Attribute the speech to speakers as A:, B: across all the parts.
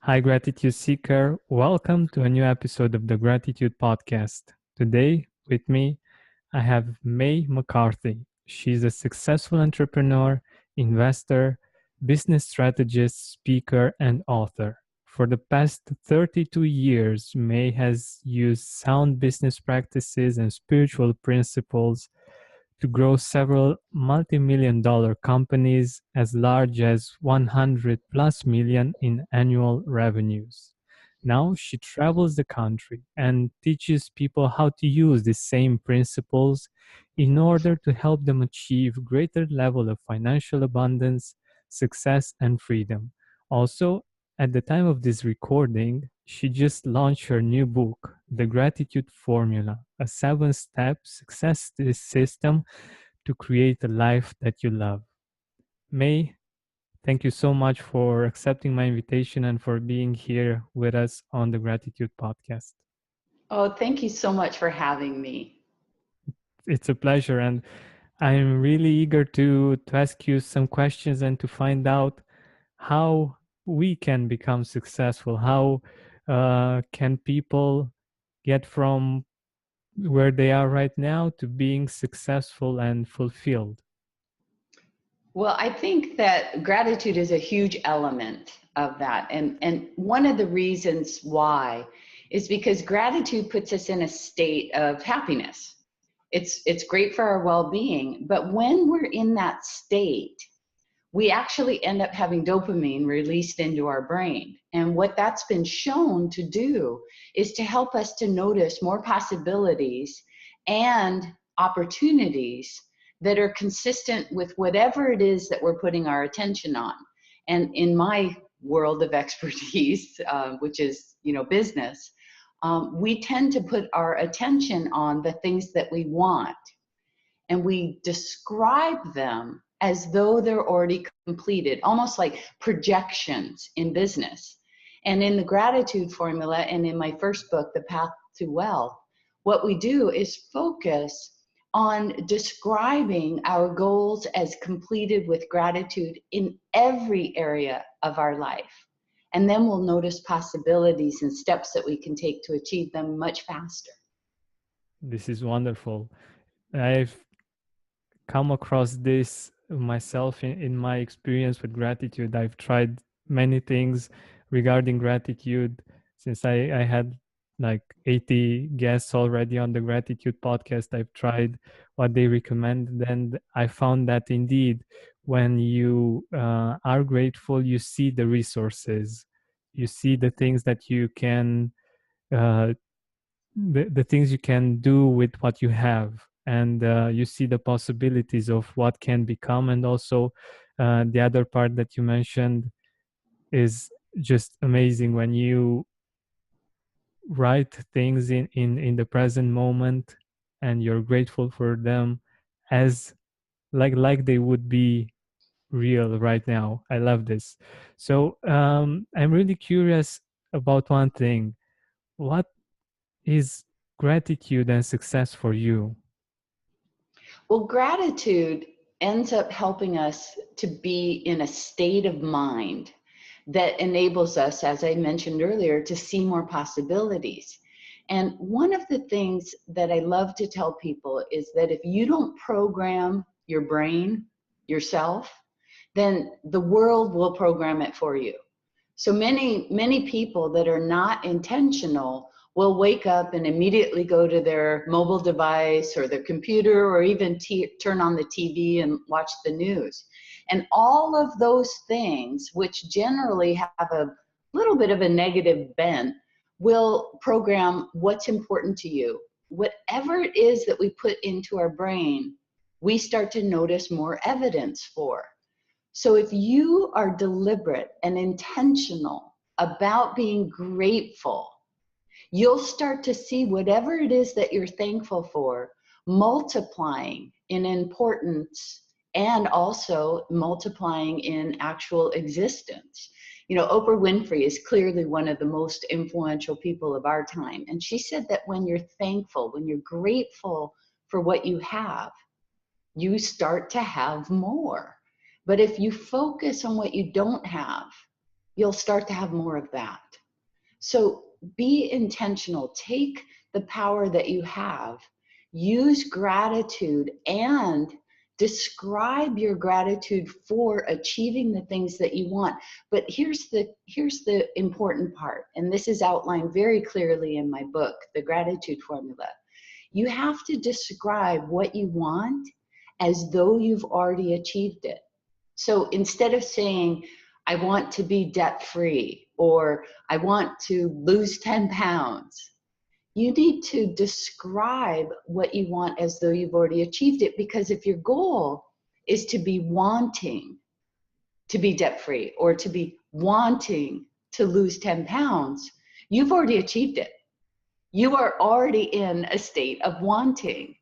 A: Hi, Gratitude Seeker. Welcome to a new episode of the Gratitude Podcast. Today, with me, I have May McCarthy. She's a successful entrepreneur, investor, business strategist, speaker, and author. For the past 32 years, May has used sound business practices and spiritual principles to grow several multi-million dollar companies as large as 100 plus million in annual revenues. Now she travels the country and teaches people how to use the same principles in order to help them achieve greater level of financial abundance, success and freedom. Also, at the time of this recording, she just launched her new book, The Gratitude Formula, a 7-step success system to create a life that you love. May, thank you so much for accepting my invitation and for being here with us on the Gratitude Podcast.
B: Oh, thank you so much for having me.
A: It's a pleasure, and I'm really eager to ask you some questions and to find out how we can become successful. How can people get from where they are right now to being successful and fulfilled?
B: Well, I think that gratitude is a huge element of that. And one of the reasons why is because gratitude puts us in a state of happiness. It's great for our well-being, but when we're in that state, we actually end up having dopamine released into our brain. And what that's been shown to do is to help us to notice more possibilities and opportunities that are consistent with whatever it is that we're putting our attention on. And in my world of expertise, which is business, we tend to put our attention on the things that we want, and we describe them as though they're already completed, almost like projections in business. And in the gratitude formula and in my first book, The Path to Wealth, what we do is focus on describing our goals as completed with gratitude in every area of our life. And then we'll notice possibilities and steps that we can take to achieve them much faster.
A: This is wonderful. I've come across this myself in my experience with gratitude. I've tried many things regarding gratitude since I had like 80 guests already on the gratitude podcast. I've tried what they recommend, and I found that indeed when you are grateful, you see the resources, you see the things that you can uh, the things you can do with what you have, and you see the possibilities of what can become. And also the other part that you mentioned is just amazing when you write things in the present moment and you're grateful for them as like they would be real right now. I love this. So I'm really curious about one thing. What is gratitude and success for you?
B: Well, gratitude ends up helping us to be in a state of mind that enables us, as I mentioned earlier, to see more possibilities. And one of the things that I love to tell people is that if you don't program your brain yourself, then the world will program it for you. So many people that are not intentional will wake up and immediately go to their mobile device or their computer or even turn on the TV and watch the news. And all of those things, which generally have a little bit of a negative bent, will program what's important to you. Whatever it is that we put into our brain, we start to notice more evidence for. So if you are deliberate and intentional about being grateful, you'll start to see whatever it is that you're thankful for multiplying in importance and also multiplying in actual existence. You know, Oprah Winfrey is clearly one of the most influential people of our time. And she said that when you're thankful, when you're grateful for what you have, you start to have more. But if you focus on what you don't have, you'll start to have more of that. So be intentional. Take the power that you have, use gratitude, and describe your gratitude for achieving the things that you want. But here's the important part, and this is outlined very clearly in my book, The Gratitude Formula. You have to describe what you want as though you've already achieved it. So instead of saying, I want to be debt free, or I want to lose 10 pounds, you need to describe what you want as though you've already achieved it. Because if your goal is to be wanting to be debt free or to be wanting to lose 10 pounds, you've already achieved it. You are already in a state of wanting.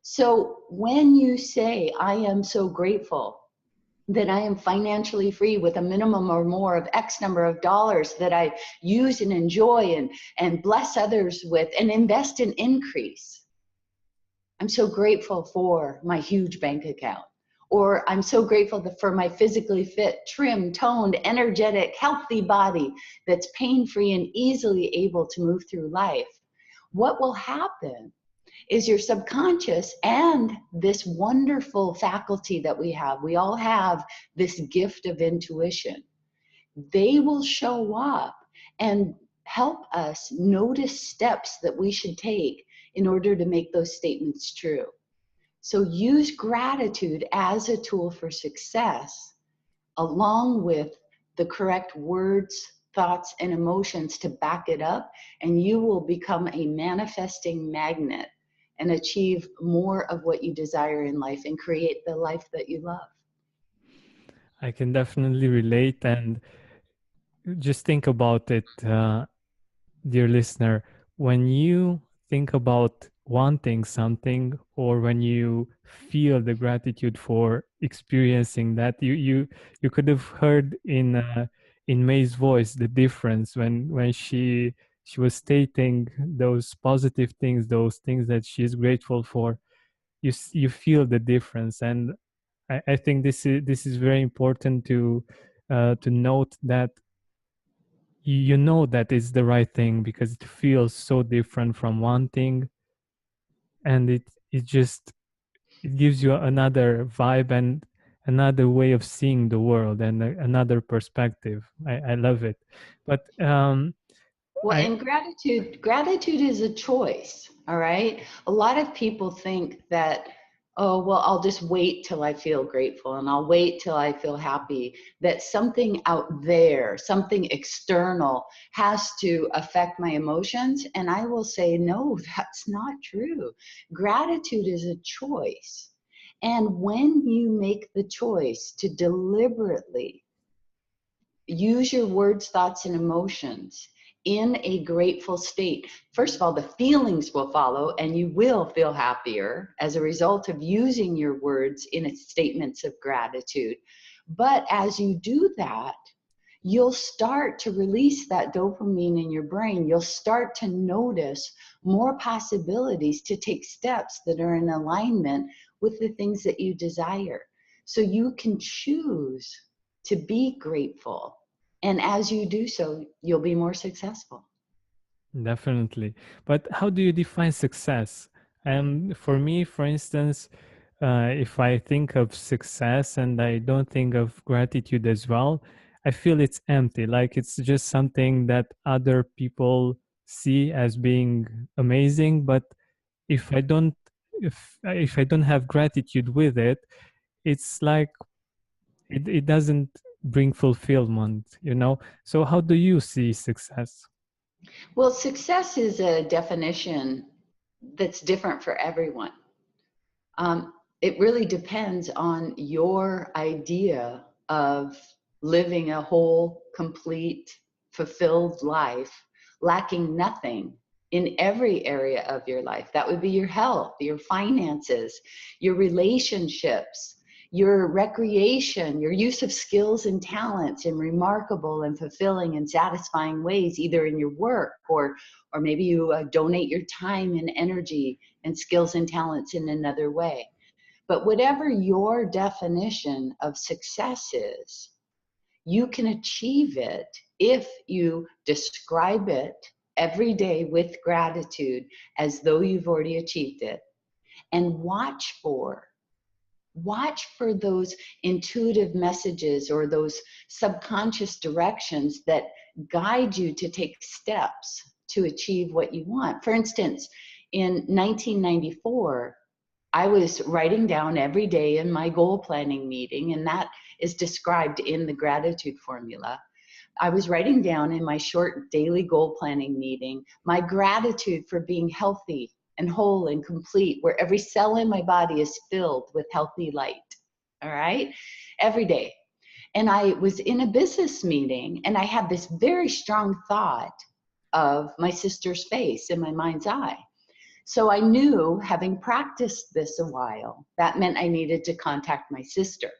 B: So when you say, I am so grateful that I am financially free with a minimum or more of X number of dollars that I use and enjoy and bless others with and invest in increase. I'm so grateful for my huge bank account. Or I'm so grateful for my physically fit, trim, toned, energetic, healthy body that's pain-free and easily able to move through life. What will happen is your subconscious and this wonderful faculty that we all have this gift of intuition. They will show up and help us notice steps that we should take in order to make those statements true. So use gratitude as a tool for success, along with the correct words, thoughts, and emotions to back it up, and you will become a manifesting magnet and achieve more of what you desire in life and create the life that you love.
A: I can definitely relate. And just think about it, dear listener, when you think about wanting something, or when you feel the gratitude for experiencing that, you could have heard in May's voice the difference when she was stating those positive things, those things that she is grateful for. You feel the difference. And I think this is very important to note that you know that it's the right thing, because it feels so different from one thing, and it just it gives you another vibe and another way of seeing the world, and another perspective. I love it. But
B: Well,
A: I
B: and gratitude is a choice, all right? A lot of people think that, oh, well, I'll just wait till I feel grateful and I'll wait till I feel happy, that something out there, something external has to affect my emotions. And I will say, no, that's not true. Gratitude is a choice. And when you make the choice to deliberately use your words, thoughts, and emotions in a grateful state, first of all, the feelings will follow and you will feel happier as a result of using your words in statements of gratitude. But as you do that, you'll start to release that dopamine in your brain. You'll start to notice more possibilities to take steps that are in alignment with the things that you desire. So you can choose to be grateful. And as you do so, you'll be more successful.
A: definitely. But how do you define success? For me, for instance, if I think of success and I don't think of gratitude as well, I feel it's empty. Like it's just something that other people see as being amazing. But if I don't, if I don't have gratitude with it, it's like it doesn't bring fulfillment. So how do you see success?
B: Well, success is a definition that's different for everyone. It really depends on your idea of living a whole, complete, fulfilled life, lacking nothing in every area of your life. That would be your health, your finances, your relationships, your recreation, your use of skills and talents in remarkable and fulfilling and satisfying ways, either in your work or maybe you donate your time and energy and skills and talents in another way. But whatever your definition of success is, You can achieve it if you describe it every day with gratitude as though you've already achieved it, and watch for those intuitive messages or those subconscious directions that guide you to take steps to achieve what you want. For instance, in 1994, I was writing down every day in my goal planning meeting, and that is described in the gratitude formula. I was writing down in my short daily goal planning meeting my gratitude for being healthy and whole and complete, where every cell in my body is filled with healthy light. All right, every day. And I was in a business meeting, and I had this very strong thought of my sister's face in my mind's eye. So I knew, having practiced this a while, that meant I needed to contact my sister.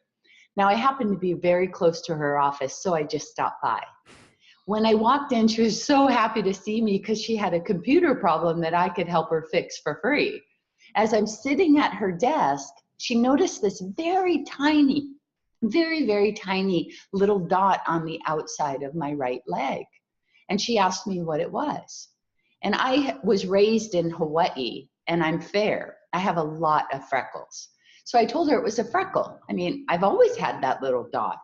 B: Now, I happened to be very close to her office, so I just stopped by. When I walked in, she was so happy to see me because she had a computer problem that I could help her fix for free. As I'm sitting at her desk, she noticed this very tiny, very, very tiny little dot on the outside of my right leg. And she asked me what it was. And I was raised in Hawaii, and I'm fair. I have a lot of freckles. So I told her it was a freckle. I mean, I've always had that little dot.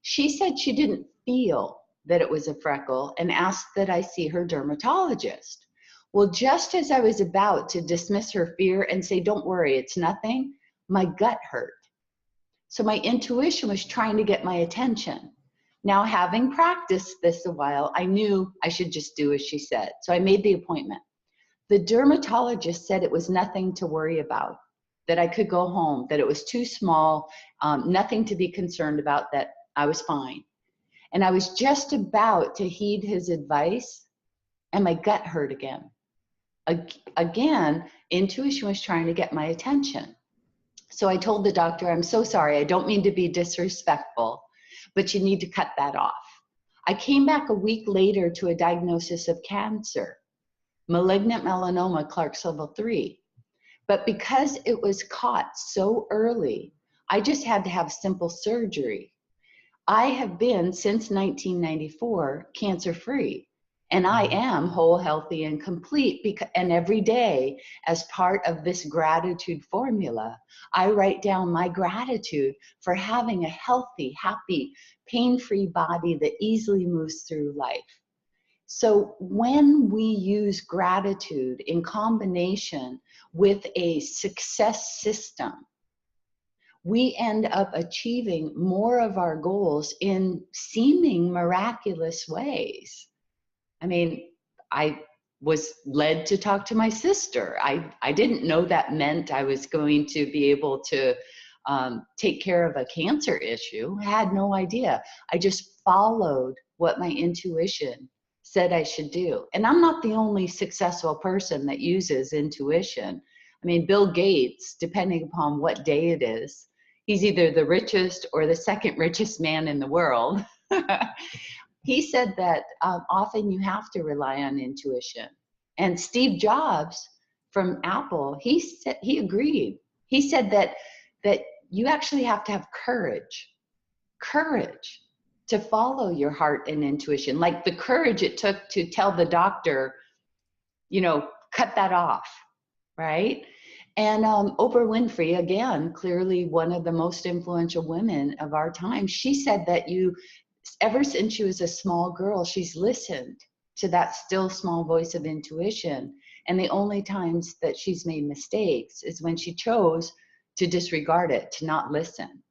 B: She said she didn't feel that it was a freckle and asked that I see her dermatologist. Well, just as I was about to dismiss her fear and say, don't worry, it's nothing, my gut hurt. So my intuition was trying to get my attention. Now, having practiced this a while, I knew I should just do as she said. So I made the appointment. The dermatologist said it was nothing to worry about, that I could go home, that it was too small, nothing to be concerned about, that I was fine. And I was just about to heed his advice, and my gut hurt again. Again, intuition was trying to get my attention. So I told the doctor, I'm so sorry, I don't mean to be disrespectful, but you need to cut that off. I came back a week later to a diagnosis of cancer, malignant melanoma, Clark's level 3. But because it was caught so early, I just had to have simple surgery. I have been, since 1994, cancer-free. And I am whole, healthy, and complete. And every day, as part of this gratitude formula, I write down my gratitude for having a healthy, happy, pain-free body that easily moves through life. So when we use gratitude in combination with a success system, we end up achieving more of our goals in seeming miraculous ways. I mean, I was led to talk to my sister. I didn't know that meant I was going to be able to take care of a cancer issue. I had no idea. I just followed what my intuition said I should do. And I'm not the only successful person that uses intuition. I mean, Bill Gates, depending upon what day it is, he's either the richest or the second richest man in the world. He said that often you have to rely on intuition. And Steve Jobs from Apple, he agreed. He said that you actually have to have courage to follow your heart and intuition, like the courage it took to tell the doctor, cut that off, right? And Oprah Winfrey, again, clearly one of the most influential women of our time, she said that ever since she was a small girl, she's listened to that still small voice of intuition. And the only times that she's made mistakes is when she chose to disregard it, to not listen.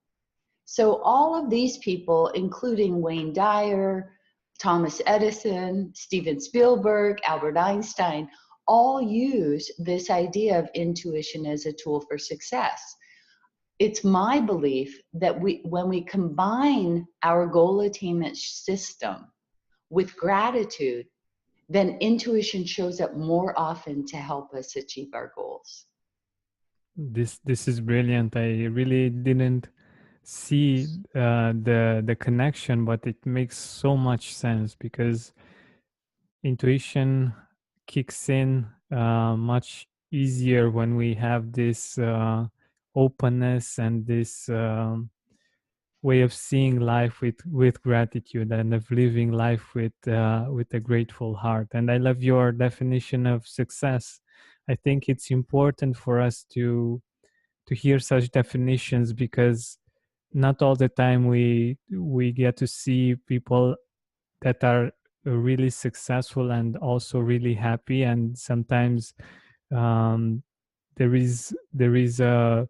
B: So all of these people, including Wayne Dyer, Thomas Edison, Steven Spielberg, Albert Einstein, all use this idea of intuition as a tool for success. It's my belief that when we combine our goal attainment system with gratitude, then intuition shows up more often to help us achieve our goals.
A: This is brilliant. I really didn't see the connection, but it makes so much sense because intuition kicks in much easier when we have this openness and this way of seeing life with gratitude and of living life with a grateful heart. And I love your definition of success. I think it's important for us to hear such definitions, because not all the time we get to see people that are really successful and also really happy. And sometimes um, there is a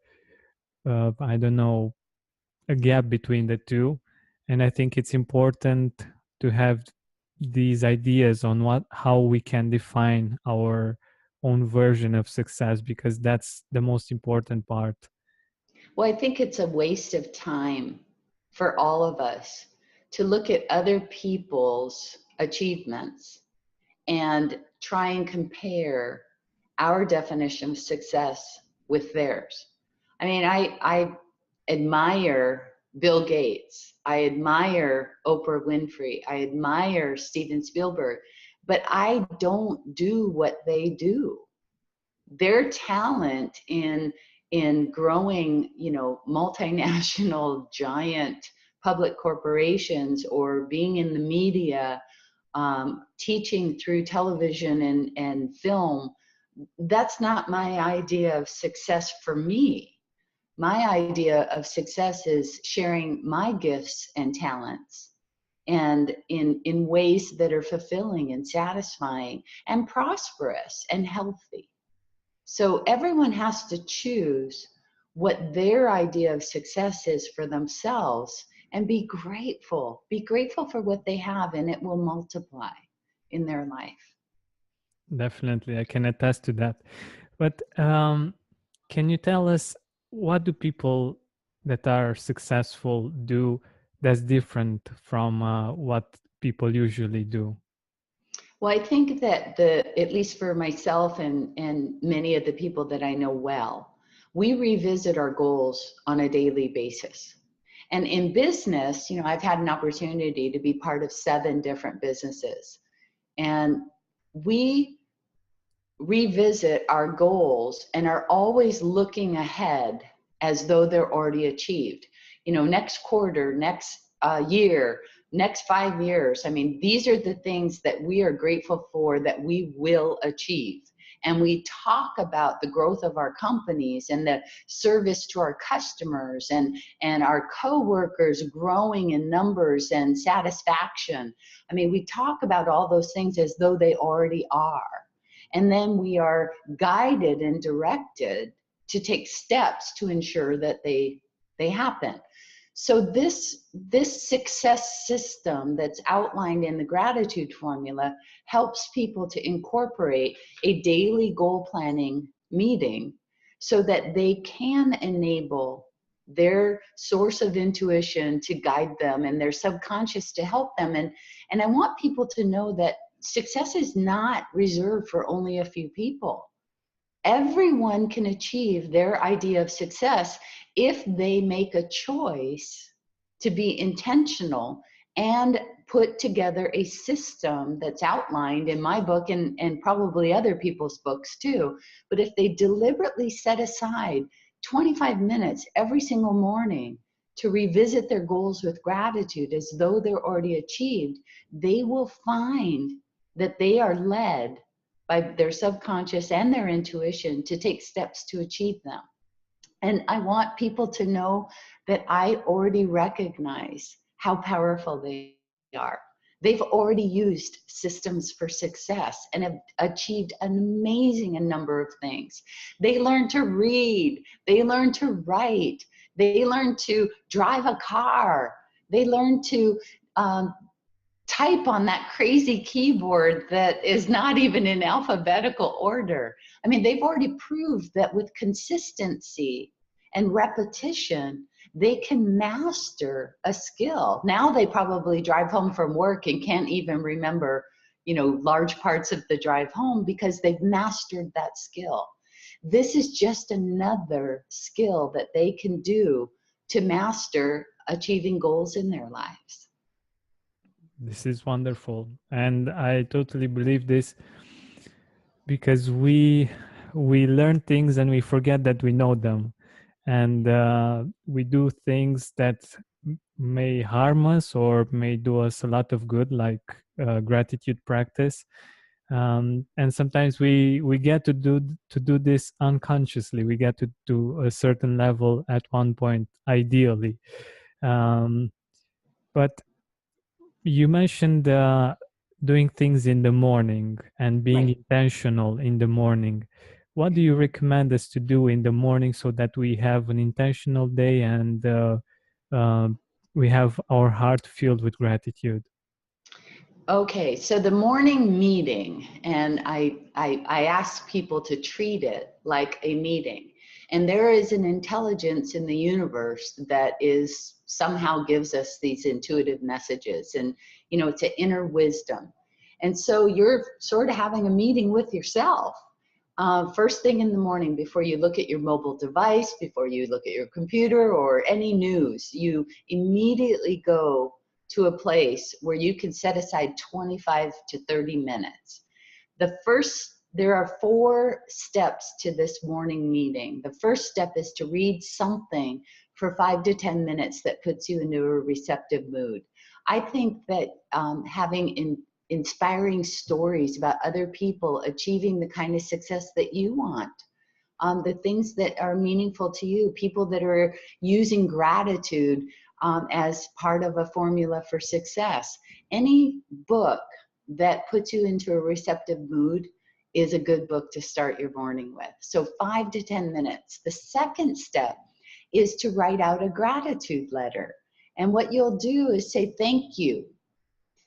A: I don't know, a gap between the two. And I think it's important to have these ideas on what how we can define our own version of success, because that's the most important part.
B: Well, I think it's a waste of time for all of us to look at other people's achievements and try and compare our definition of success with theirs. I mean, I admire Bill Gates. I admire Oprah Winfrey. I admire Steven Spielberg, but I don't do what they do. Their talent in growing, multinational giant public corporations, or being in the media, teaching through television and film, that's not my idea of success for me. My idea of success is sharing my gifts and talents, and in ways that are fulfilling and satisfying and prosperous and healthy. So everyone has to choose what their idea of success is for themselves, and be grateful. Be grateful for what they have, and it will multiply in their life.
A: Definitely, I can attest to that. But can you tell us, what do people that are successful do that's different from what people usually do?
B: Well, I think that at least for myself and many of the people that I know well, we revisit our goals on a daily basis. And in business, I've had an opportunity to be part of 7 different businesses. And we revisit our goals and are always looking ahead as though they're already achieved. Next quarter, next year, next 5 years. I mean, these are the things that we are grateful for that we will achieve. And we talk about the growth of our companies and the service to our customers, and our coworkers growing in numbers and satisfaction. I mean, we talk about all those things as though they already are. And then we are guided and directed to take steps to ensure that they happen. So this success system that's outlined in the gratitude formula helps people to incorporate a daily goal planning meeting, so that they can enable their source of intuition to guide them, and their subconscious to help them. And I want people to know that success is not reserved for only a few people. Everyone can achieve their idea of success if they make a choice to be intentional and put together a system that's outlined in my book, and probably other people's books too. But if they deliberately set aside 25 minutes every single morning to revisit their goals with gratitude as though they're already achieved, they will find that they are led by their subconscious and their intuition to take steps to achieve them. And I want people to know that I already recognize how powerful they are. They've already used systems for success and have achieved an amazing number of things. They learn to read, they learn to write, they learn to drive a car, they learn to type on that crazy keyboard that is not even in alphabetical order. I mean, they've already proved that with consistency and repetition, they can master a skill. Now they probably drive home from work and can't even remember, large parts of the drive home, because they've mastered that skill. This is just another skill that they can do to master achieving goals in their lives.
A: This is wonderful, and I totally believe this, because we learn things and we forget that we know them, and we do things that may harm us or may do us a lot of good, like gratitude practice. And sometimes we get to do this unconsciously. We get to a certain level at one point, ideally. Um, but you mentioned doing things in the morning and being
B: Right.
A: intentional in the morning. What do you recommend us to do in the morning so that we have an intentional day and uh, we have our heart filled with gratitude?
B: Okay, so the morning meeting, and I ask people to treat it like a meeting. And there is an intelligence in the universe that is somehow gives us these intuitive messages, and it's an inner wisdom. And so you're sort of having a meeting with yourself. First thing in the morning, before you look at your mobile device, before you look at your computer or any news, you immediately go to a place where you can set aside 25 to 30 minutes. There are 4 steps to this morning meeting. The first step is to read something for 5 to 10 minutes that puts you into a receptive mood. I think that having inspiring stories about other people achieving the kind of success that you want, the things that are meaningful to you, people that are using gratitude as part of a formula for success. Any book that puts you into a receptive mood is a good book to start your morning with. So 5 to 10 minutes. The second step is to write out a gratitude letter. And what you'll do is say, thank you.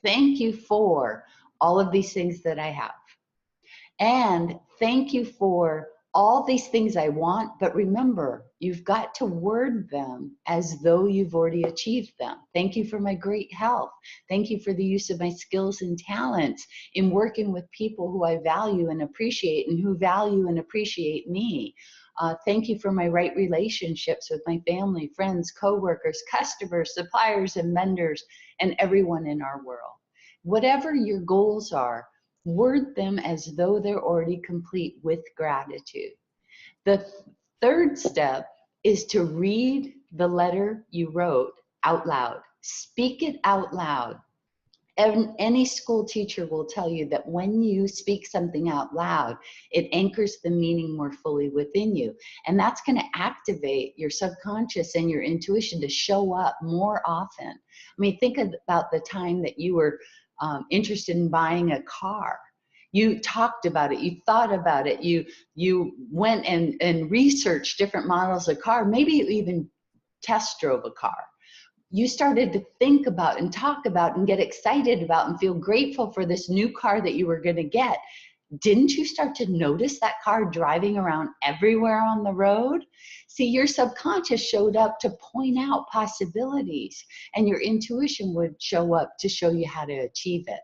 B: Thank you for all of these things that I have. And thank you for all these things I want, but remember, you've got to word them as though you've already achieved them. Thank you for my great health. Thank you for the use of my skills and talents in working with people who I value and appreciate and who value and appreciate me. Thank you for my right relationships with my family, friends, coworkers, customers, suppliers, and vendors, and everyone in our world. Whatever your goals are, word them as though they're already complete with gratitude. The third step is to read the letter you wrote out loud. Speak it out loud. Any school teacher will tell you that when you speak something out loud, it anchors the meaning more fully within you. And that's going to activate your subconscious and your intuition to show up more often. I mean, think about the time that you were interested in buying a car. You talked about it, you thought about it, you went and researched different models of car, maybe you even test drove a car. You started to think about and talk about and get excited about and feel grateful for this new car that you were going to get. Didn't you start to notice that car driving around everywhere on the road? See, your subconscious showed up to point out possibilities, and your intuition would show up to show you how to achieve it.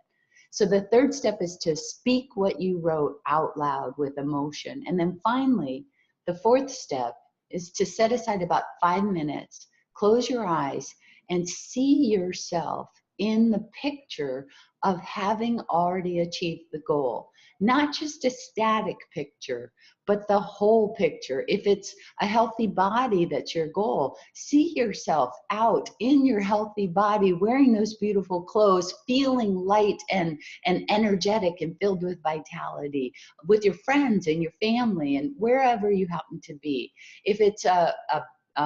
B: So the third step is to speak what you wrote out loud with emotion. And then finally, the fourth step is to set aside about 5 minutes, close your eyes, and see yourself in the picture of having already achieved the goal. Not just a static picture, but the whole picture. If it's a healthy body that's your goal, see yourself out in your healthy body, wearing those beautiful clothes, feeling light and energetic and filled with vitality, with your friends and your family and wherever you happen to be. If it's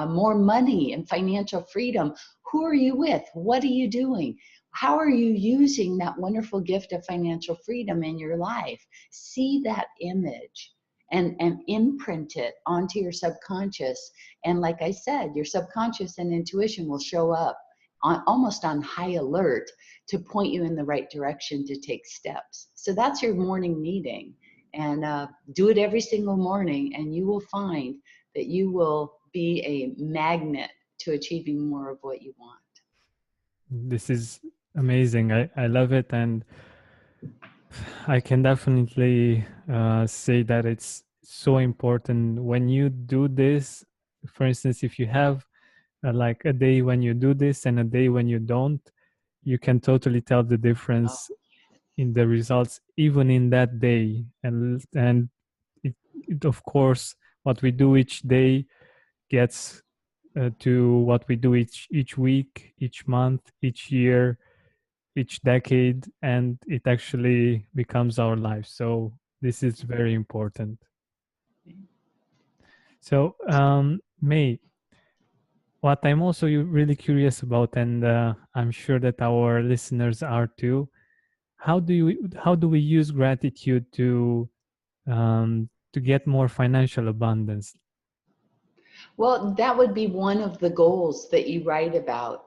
B: more money and financial freedom, who are you with? What are you doing? How are you using that wonderful gift of financial freedom in your life? See that image and imprint it onto your subconscious. And like I said, your subconscious and intuition will show up almost on high alert to point you in the right direction to take steps. So that's your morning meeting. And do it every single morning, and you will find that you will be a magnet to achieving more of what you want.
A: This is amazing. I love it. And I can definitely say that it's so important when you do this. For instance, if you have like a day when you do this and a day when you don't, you can totally tell the
B: Oh,
A: difference in the results even in that day. And it of course, what we do each day gets to what we do each week, each month, each year, each decade, and it actually becomes our life. So this is very important. So, May, what I'm also really curious about, and I'm sure that our listeners are too, how do we use gratitude to get more financial abundance?
B: Well, that would be one of the goals that you write about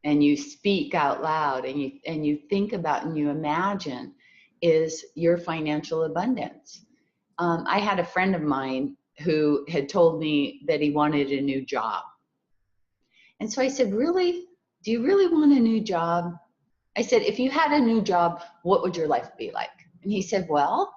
B: and you speak out loud and you think about and you imagine is your financial abundance. I had a friend of mine who had told me that he wanted a new job. And so I said, "Really? Do you really want a new job?" I said, "If you had a new job, what would your life be like?" And he said, "Well,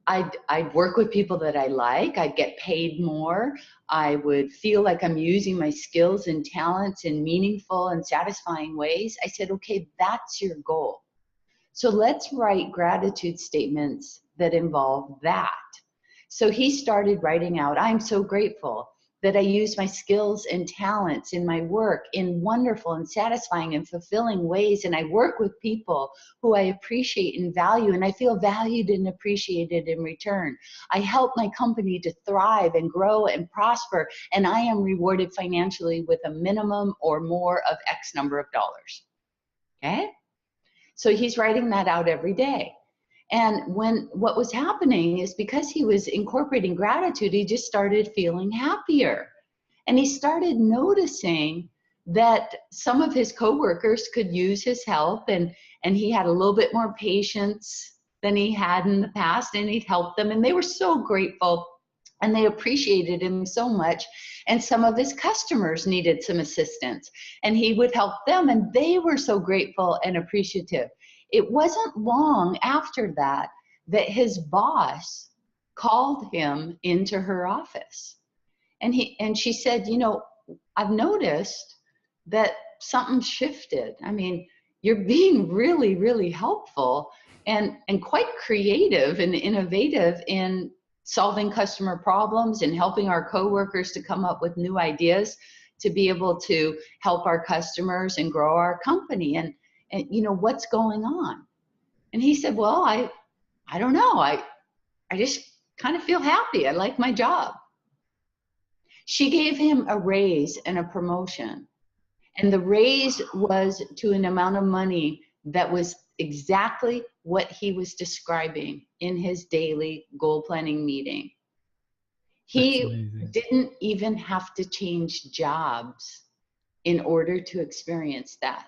B: I'd work with people that I like. I'd get paid more. I would feel like I'm using my skills and talents in meaningful and satisfying ways." I said, "Okay, that's your goal. So let's write gratitude statements that involve that." So he started writing out, "I'm so grateful that I use my skills and talents in my work in wonderful and satisfying and fulfilling ways. And I work with people who I appreciate and value, and I feel valued and appreciated in return. I help my company to thrive and grow and prosper, and I am rewarded financially with a minimum or more of X number of dollars." Okay? So he's writing that out every day. And what was happening is because he was incorporating gratitude, he just started feeling happier. And he started noticing that some of his coworkers could use his help, and he had a little bit more patience than he had in the past, and he'd help them, and they were so grateful and they appreciated him so much. And some of his customers needed some assistance, and he would help them, and they were so grateful and appreciative. It wasn't long after that that his boss called him into her office, and she said, "You know, I've noticed that something shifted. I mean, you're being really, really helpful and quite creative and innovative in solving customer problems and helping our coworkers to come up with new ideas to be able to help our customers and grow our company. And you know, what's going on?" And he said, "Well, I don't know. I just kind of feel happy. I like my job." She gave him a raise and a promotion. And the raise was to an amount of money that was exactly what he was describing in his daily goal planning meeting.
A: That's
B: He
A: amazing.
B: didn't even have to change jobs in order to experience that.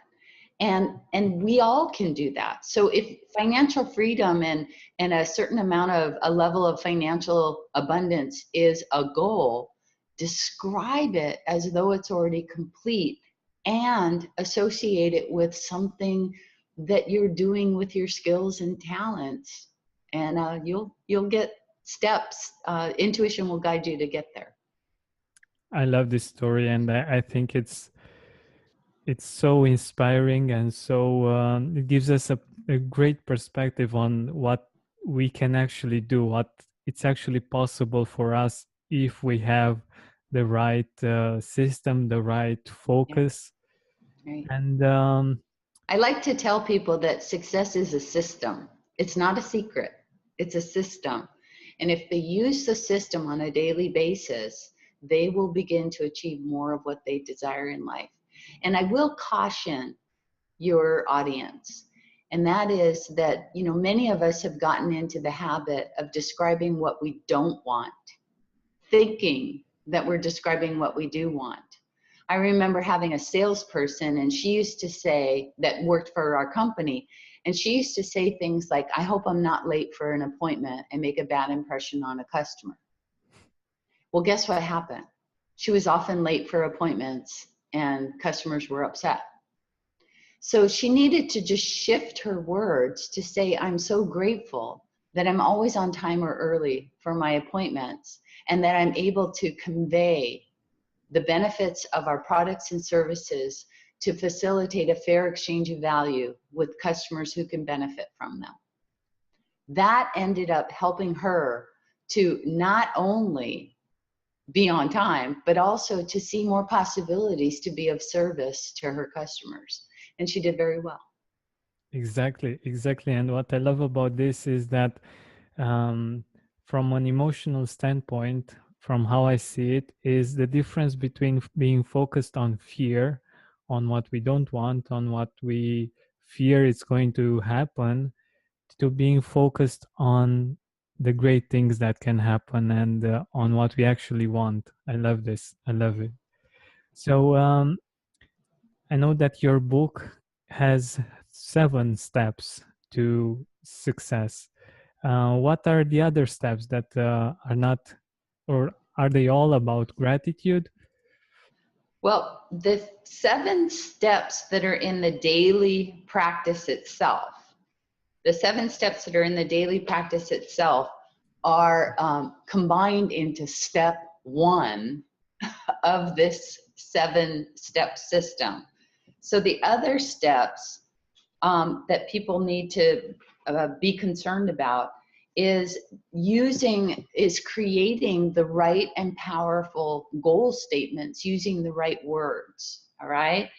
B: And we all can do that. So if financial freedom and a certain amount of a level of financial abundance is a goal, describe it as though it's already complete and associate it with something that you're doing with your skills and talents, and you'll get steps. Intuition will guide you to get there.
A: I love this story, and I think it's so inspiring, and so it gives us a great perspective on what we can actually do, what it's actually possible for us if we have the right system, the right
B: Yeah,
A: focus,
B: right.
A: and
B: I like to tell people that success is a system. It's not a secret, it's a system. And if they use the system on a daily basis, they will begin to achieve more of what they desire in life. And I will caution your audience, and that is that, you know, many of us have gotten into the habit of describing what we don't want, thinking that we're describing what we do want. I remember having a salesperson, and she used to say, that worked for our company, and she used to say things like, "I hope I'm not late for an appointment and make a bad impression on a customer." Well, guess what happened? She was often late for appointments and customers were upset. So she needed to just shift her words to say, "I'm so grateful that I'm always on time or early for my appointments, and that I'm able to convey the benefits of our products and services to facilitate a fair exchange of value with customers who can benefit from them." That ended up helping her to not only be on time, but also to see more possibilities to be of service to her customers. And she did very well.
A: Exactly, exactly. And what I love about this is that um, from an emotional standpoint, from how I see it, is the difference between being focused on fear, on what we don't want, on what we fear is going to happen, to being focused on the great things that can happen and on what we actually want. I love this. I love it. So I know that your book has 7 steps to success. What are the other steps that are not, or are they all about gratitude?
B: Well, the 7 steps that are in the daily practice itself, the 7 steps that are in the daily practice itself are combined into step 1 of this 7-step system. So the other steps that people need to be concerned about is creating the right and powerful goal statements using the right words. All right.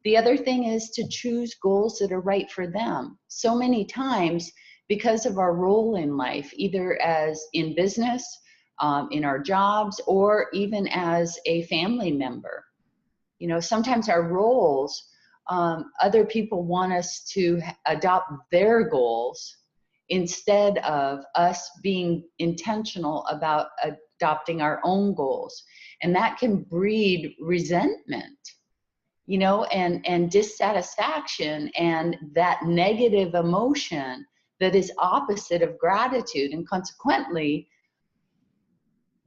B: The other thing is to choose goals that are right for them. So many times, because of our role in life, either as in business, in our jobs, or even as a family member, sometimes our roles, other people want us to adopt their goals instead of us being intentional about adopting our own goals. And that can breed resentment, and dissatisfaction and that negative emotion that is opposite of gratitude. And consequently,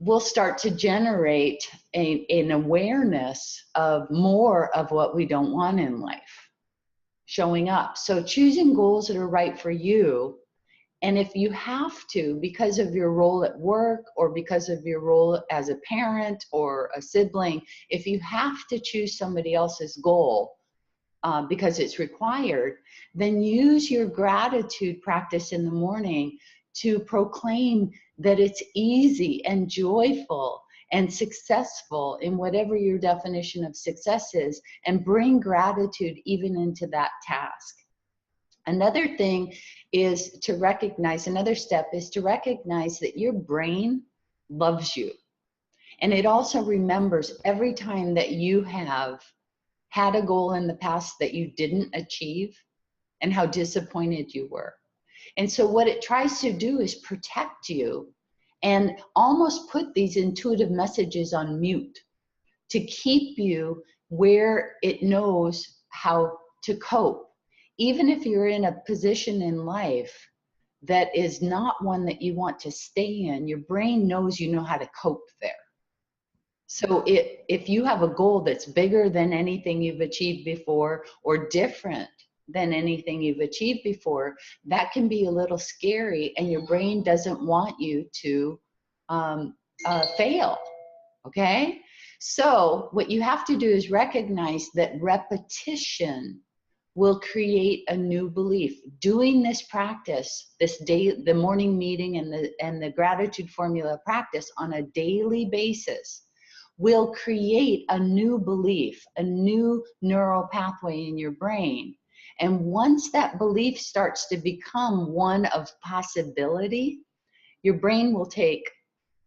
B: we'll start to generate an awareness of more of what we don't want in life showing up. So choosing goals that are right for you. And if you have to, because of your role at work or because of your role as a parent or a sibling, if you have to choose somebody else's goal because it's required, then use your gratitude practice in the morning to proclaim that it's easy and joyful and successful in whatever your definition of success is, and bring gratitude even into that task. Another thing is to recognize, another step is to recognize that your brain loves you. And it also remembers every time that you have had a goal in the past that you didn't achieve and how disappointed you were. And so what it tries to do is protect you and almost put these intuitive messages on mute to keep you where it knows how to cope. Even if you're in a position in life that is not one that you want to stay in, your brain knows you know how to cope there. So if you have a goal that's bigger than anything you've achieved before or different than anything you've achieved before, that can be a little scary, and your brain doesn't want you to fail, okay? So what you have to do is recognize that repetition will create a new belief. Doing this practice, this day, the morning meeting and the gratitude formula practice on a daily basis will create a new belief, a new neural pathway in your brain. And once that belief starts to become one of possibility, your brain will take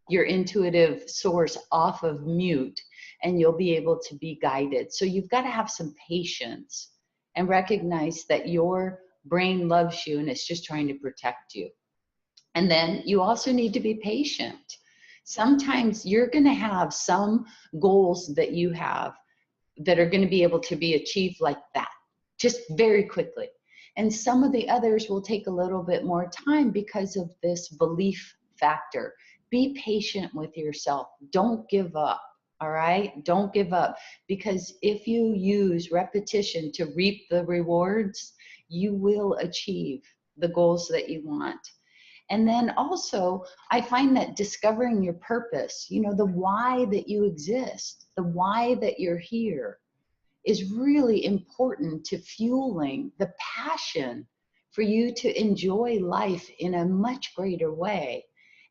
B: your intuitive source off of mute and you'll be able to be guided. So you've got to have some patience and recognize that your brain loves you and it's just trying to protect you. And then you also need to be patient. Sometimes you're going to have some goals that you have that are going to be able to be achieved like that, just very quickly. And some of the others will take a little bit more time because of this belief factor. Be patient with yourself. Don't give up. All right? Don't give up. Because if you use repetition to reap the rewards, you will achieve the goals that you want. And then also, I find that discovering your purpose, the why that you exist, the why that you're here, is really important to fueling the passion for you to enjoy life in a much greater way.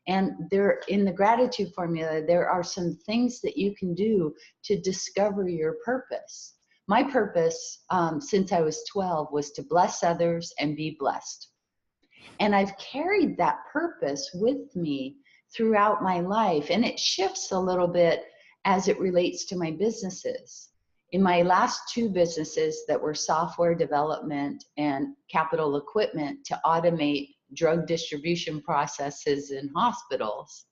B: And there, in the gratitude formula, there are some things that you can do to discover your purpose. My purpose, since I was 12, was to bless others and be blessed. And I've carried that purpose with me throughout my life. And it shifts a little bit as it relates to my businesses. In my last two businesses that were software development and capital equipment to automate drug distribution processes in hospitals,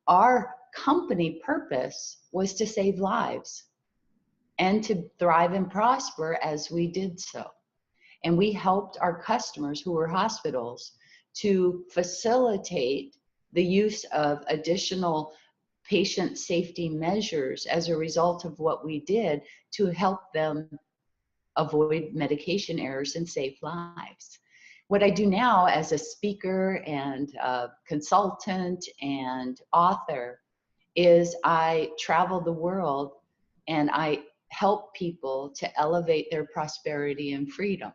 B: our company purpose was to save lives and to thrive and prosper as we did so. And we helped our customers who were hospitals to facilitate the use of additional patient safety measures as a result of what we did to help them avoid medication errors and save lives. What I do now as a speaker and a consultant and author is I travel the world and I help people to elevate their prosperity and freedom.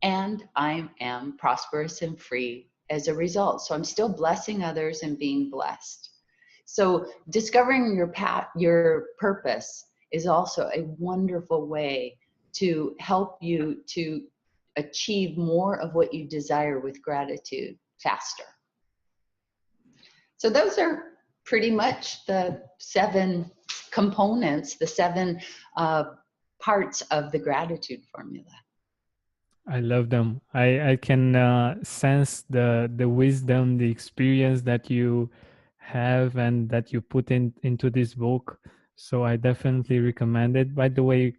B: And I am prosperous and free as a result. So I'm still blessing others and being blessed. So discovering your purpose is also a wonderful way to help you to achieve more of what you desire with gratitude faster. So those are pretty much the 7 components, the 7 parts of the gratitude formula.
A: I love them. I can sense the wisdom, the experience that you have and that you put into this book. So I definitely recommend it. By the way,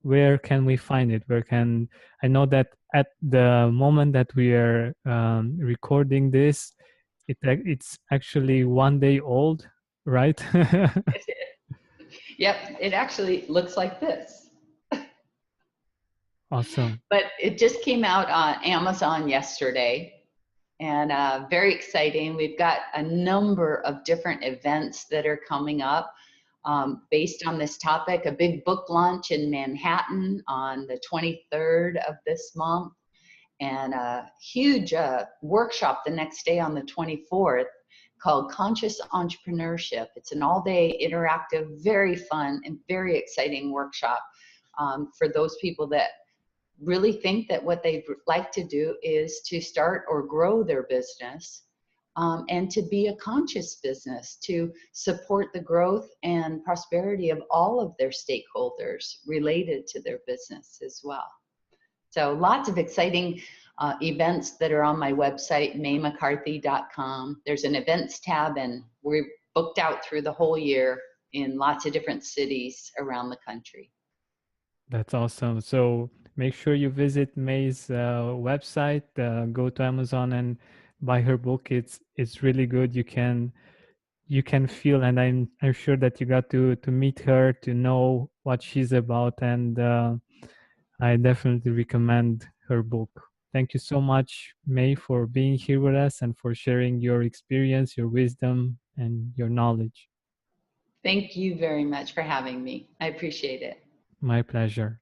A: where can we find it? Where can I know that at the moment that we are recording this, it's actually 1 day old, right?
B: Yep, it actually looks like this.
A: Awesome.
B: But it just came out on Amazon yesterday, and very exciting. We've got a number of different events that are coming up based on this topic. A big book launch in Manhattan on the 23rd of this month, and a huge workshop the next day on the 24th called Conscious Entrepreneurship. It's an all-day interactive, very fun and very exciting workshop for those people that really think that what they'd like to do is to start or grow their business and to be a conscious business, to support the growth and prosperity of all of their stakeholders related to their business as well. So lots of exciting events that are on my website, maymccarthy.com. There's an events tab, and we're booked out through the whole year in lots of different cities around the country.
A: That's awesome. So make sure you visit May's website, go to Amazon and buy her book. It's really good. You can feel, and I'm sure that you got to meet her to know what she's about, and I definitely recommend her book. Thank you so much, May, for being here with us and for sharing your experience, your wisdom, and your knowledge.
B: Thank you very much for having me. I appreciate it.
A: My pleasure.